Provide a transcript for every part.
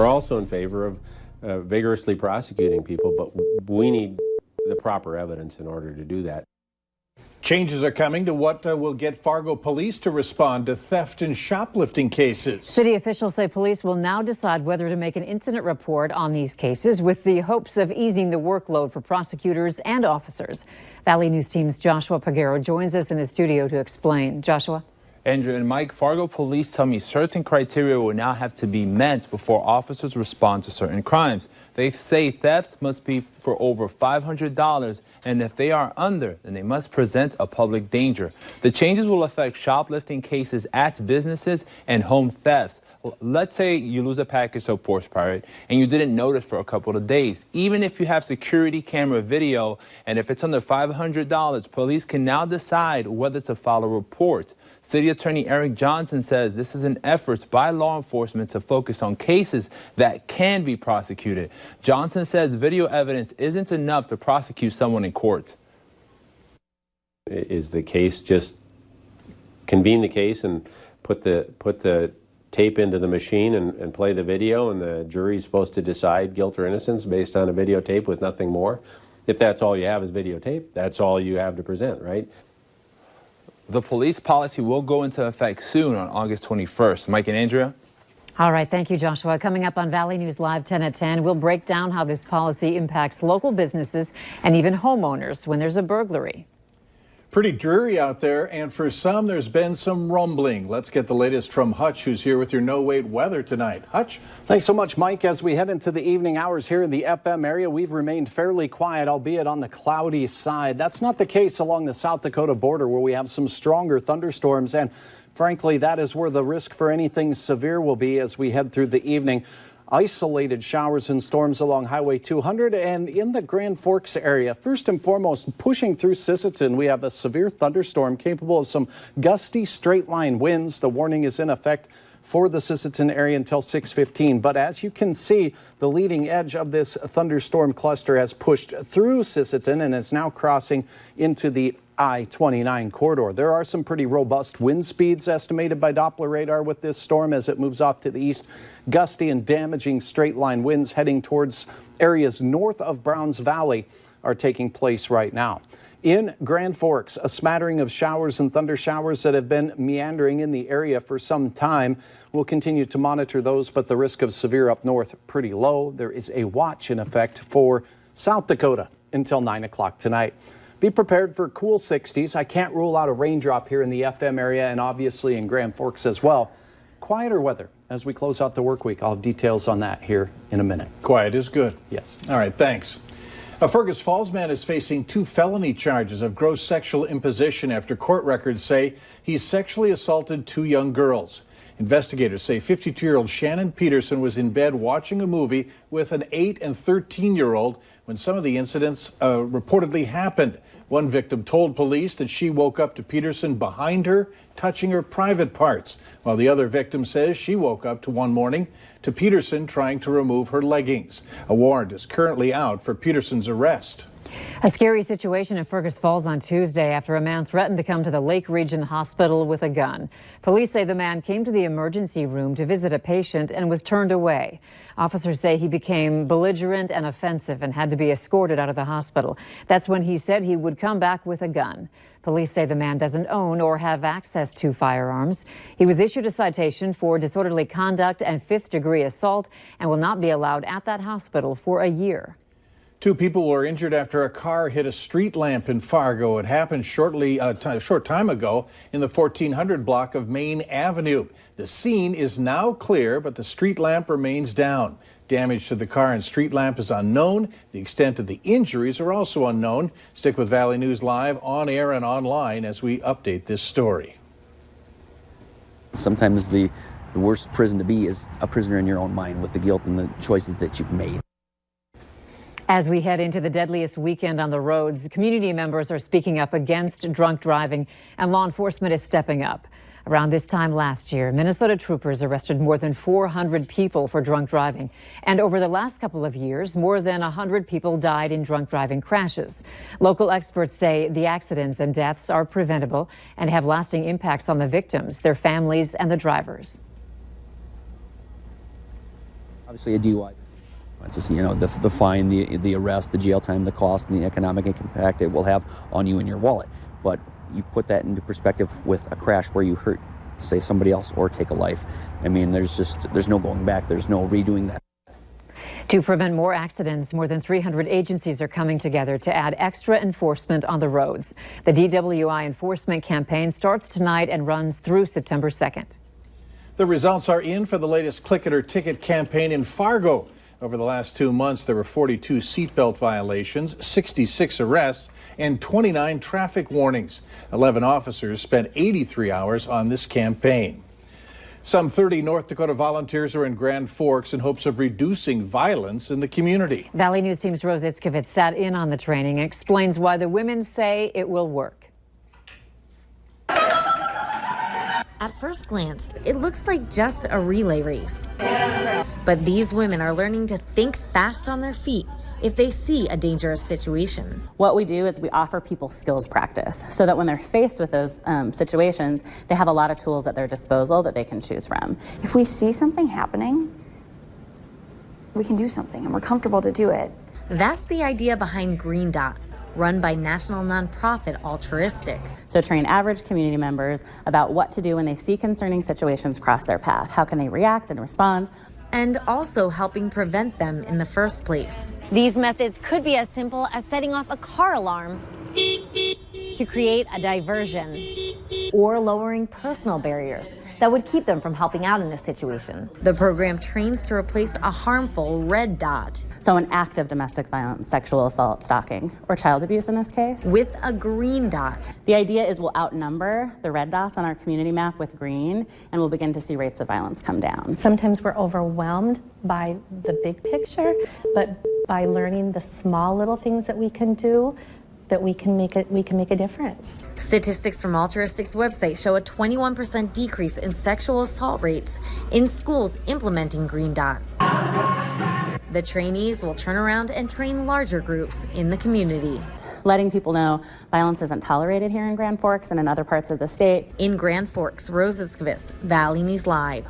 We're also in favor of vigorously prosecuting people, but we need the proper evidence in order to do that. Changes are coming to what will get Fargo police to respond to theft and shoplifting cases. City officials say police will now decide whether to make an incident report on these cases with the hopes of easing the workload for prosecutors and officers. Valley News Team's Joshua Pagero joins us in the studio to explain. Joshua? Andrew and Mike, Fargo police tell me certain criteria will now have to be met before officers respond to certain crimes. They say thefts must be for over $500, and if they are under, then they must present a public danger. The changes will affect shoplifting cases at businesses and home thefts. Let's say you lose a package of Porsche Pirate and you didn't notice for a couple of days. Even if you have security camera video and if it's under $500, police can now decide whether to file a report. City Attorney Eric Johnson says this is an effort by law enforcement to focus on cases that can be prosecuted. Johnson says video evidence isn't enough to prosecute someone in court. Is the case just convene the case and put the tape into the machine and play the video, and the jury's supposed to decide guilt or innocence based on a videotape with nothing more? If that's all you have is videotape, that's all you have to present, right? The police policy will go into effect soon on August 21st. Mike and Andrea? All right, thank you, Joshua. Coming up on Valley News Live 10 at 10, we'll break down how this policy impacts local businesses and even homeowners when there's a burglary. Pretty dreary out there, and for some, there's been some rumbling. Let's get the latest from Hutch, who's here with your no-wait weather tonight. Hutch? Thanks so much, Mike. As we head into the evening hours here in the FM area, we've remained fairly quiet, albeit on the cloudy side. That's not the case along the South Dakota border, where we have some stronger thunderstorms, and frankly, that is where the risk for anything severe will be as we head through the evening. Isolated showers and storms along Highway 200 and in the Grand Forks area. First and foremost, pushing through Sisseton, we have a severe thunderstorm capable of some gusty straight-line winds. The warning is in effect for the Sisseton area until 6:15. But as you can see, the leading edge of this thunderstorm cluster has pushed through Sisseton and is now crossing into the I-29 corridor. There are some pretty robust wind speeds estimated by Doppler radar with this storm as it moves off to the east. Gusty and damaging straight-line winds heading towards areas north of Browns Valley are taking place right now. In Grand Forks, a smattering of showers and thunder showers that have been meandering in the area for some time. We'll continue to monitor those, but the risk of severe up north pretty low. There is a watch in effect for South Dakota until 9 o'clock tonight. Be prepared for cool 60s. I can't rule out a raindrop here in the FM area and obviously in Grand Forks as well. Quieter weather as we close out the work week. I'll have details on that here in a minute. Quiet is good. Yes. All right, thanks. A Fergus Falls man is facing 2 felony charges of gross sexual imposition after court records say he's sexually assaulted 2 young girls. Investigators say 52-year-old Shannon Peterson was in bed watching a movie with an 8- and 13-year-old when some of the incidents reportedly happened. One victim told police that she woke up to Peterson behind her, touching her private parts, while the other victim says she woke up to one morning to Peterson trying to remove her leggings. A warrant is currently out for Peterson's arrest. A scary situation in Fergus Falls on Tuesday after a man threatened to come to the Lake Region Hospital with a gun. Police say the man came to the emergency room to visit a patient and was turned away. Officers say he became belligerent and offensive and had to be escorted out of the hospital. That's when he said he would come back with a gun. Police say the man doesn't own or have access to firearms. He was issued a citation for disorderly conduct and 5th-degree assault and will not be allowed at that hospital for a year. 2 people were injured after a car hit a street lamp in Fargo. It happened a short time ago in the 1400 block of Main Avenue. The scene is now clear, but the street lamp remains down. Damage to the car and street lamp is unknown. The extent of the injuries are also unknown. Stick with Valley News Live on air and online as we update this story. Sometimes the worst prison to be is a prisoner in your own mind with the guilt and the choices that you've made. As we head into the deadliest weekend on the roads, community members are speaking up against drunk driving, and law enforcement is stepping up. Around this time last year, Minnesota troopers arrested more than 400 people for drunk driving. And over the last couple of years, more than 100 people died in drunk driving crashes. Local experts say the accidents and deaths are preventable and have lasting impacts on the victims, their families, and the drivers. Obviously, a DUI. It's just, the fine, the arrest, the jail time, the cost, and the economic impact it will have on you and your wallet. But you put that into perspective with a crash where you hurt, say, somebody else or take a life. I mean, there's no going back. There's no redoing that. To prevent more accidents, more than 300 agencies are coming together to add extra enforcement on the roads. The DWI enforcement campaign starts tonight and runs through September 2nd. The results are in for the latest Click It or Ticket campaign in Fargo. Over the last 2 months, there were 42 seatbelt violations, 66 arrests, and 29 traffic warnings. 11 officers spent 83 hours on this campaign. Some 30 North Dakota volunteers are in Grand Forks in hopes of reducing violence in the community. Valley News Team's Rose Itzkovitz sat in on the training and explains why the women say it will work. At first glance, it looks like just a relay race. But these women are learning to think fast on their feet if they see a dangerous situation. What we do is we offer people skills practice so that when they're faced with those situations, they have a lot of tools at their disposal that they can choose from. If we see something happening, we can do something and we're comfortable to do it. That's the idea behind Green Dot, run by national nonprofit Altruistic. So train average community members about what to do when they see concerning situations cross their path. How can they react and respond? And also helping prevent them in the first place. These methods could be as simple as setting off a car alarm to create a diversion, or lowering personal barriers that would keep them from helping out in a situation. The program trains to replace a harmful red dot. So an act of domestic violence, sexual assault, stalking, or child abuse in this case. With a green dot. The idea is we'll outnumber the red dots on our community map with green, and we'll begin to see rates of violence come down. Sometimes we're overwhelmed by the big picture, but by learning the small little things that we can do, that we can make a difference. Statistics from Altruistic's website show a 21% decrease in sexual assault rates in schools implementing Green Dot. The trainees will turn around and train larger groups in the community. Letting people know violence isn't tolerated here in Grand Forks and in other parts of the state. In Grand Forks, Rose Itzkovitz, Valley News Live.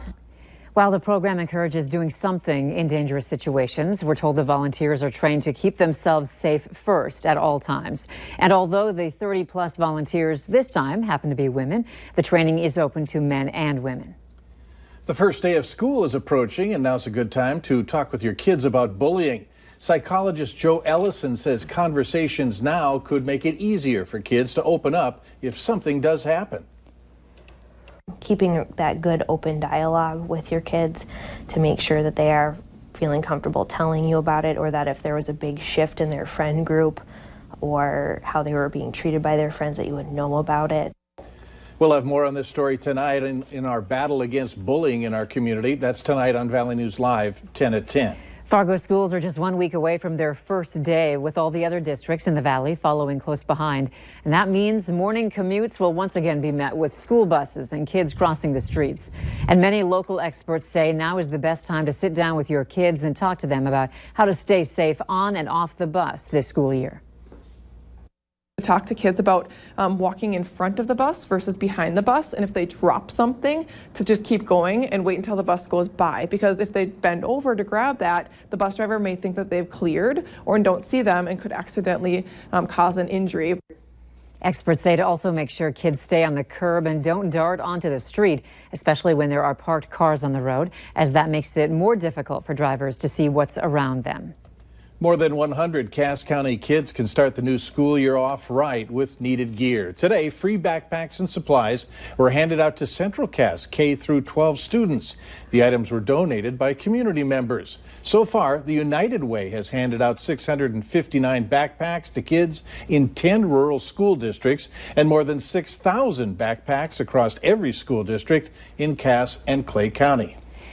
While the program encourages doing something in dangerous situations, we're told the volunteers are trained to keep themselves safe first at all times. And although the 30-plus volunteers this time happen to be women, the training is open to men and women. The first day of school is approaching, and now's a good time to talk with your kids about bullying. Psychologist Joe Ellison says conversations now could make it easier for kids to open up if something does happen. Keeping that good open dialogue with your kids to make sure that they are feeling comfortable telling you about it, or that if there was a big shift in their friend group or how they were being treated by their friends, that you would know about it. We'll have more on this story tonight in our battle against bullying in our community. That's tonight on Valley News Live, 10 at 10. Fargo schools are just 1 week away from their first day, with all the other districts in the valley following close behind. And that means morning commutes will once again be met with school buses and kids crossing the streets. And many local experts say now is the best time to sit down with your kids and talk to them about how to stay safe on and off the bus this school year. Talk to kids about walking in front of the bus versus behind the bus, and if they drop something, to just keep going and wait until the bus goes by, because if they bend over to grab that, the bus driver may think that they've cleared or don't see them and could accidentally cause an injury. Experts say to also make sure kids stay on the curb and don't dart onto the street, especially when there are parked cars on the road, as that makes it more difficult for drivers to see what's around them. More than 100 Cass County kids can start the new school year off right with needed gear. Today, free backpacks and supplies were handed out to Central Cass K through 12 students. The items were donated by community members. So far, the United Way has handed out 659 backpacks to kids in 10 rural school districts and more than 6,000 backpacks across every school district in Cass and Clay County.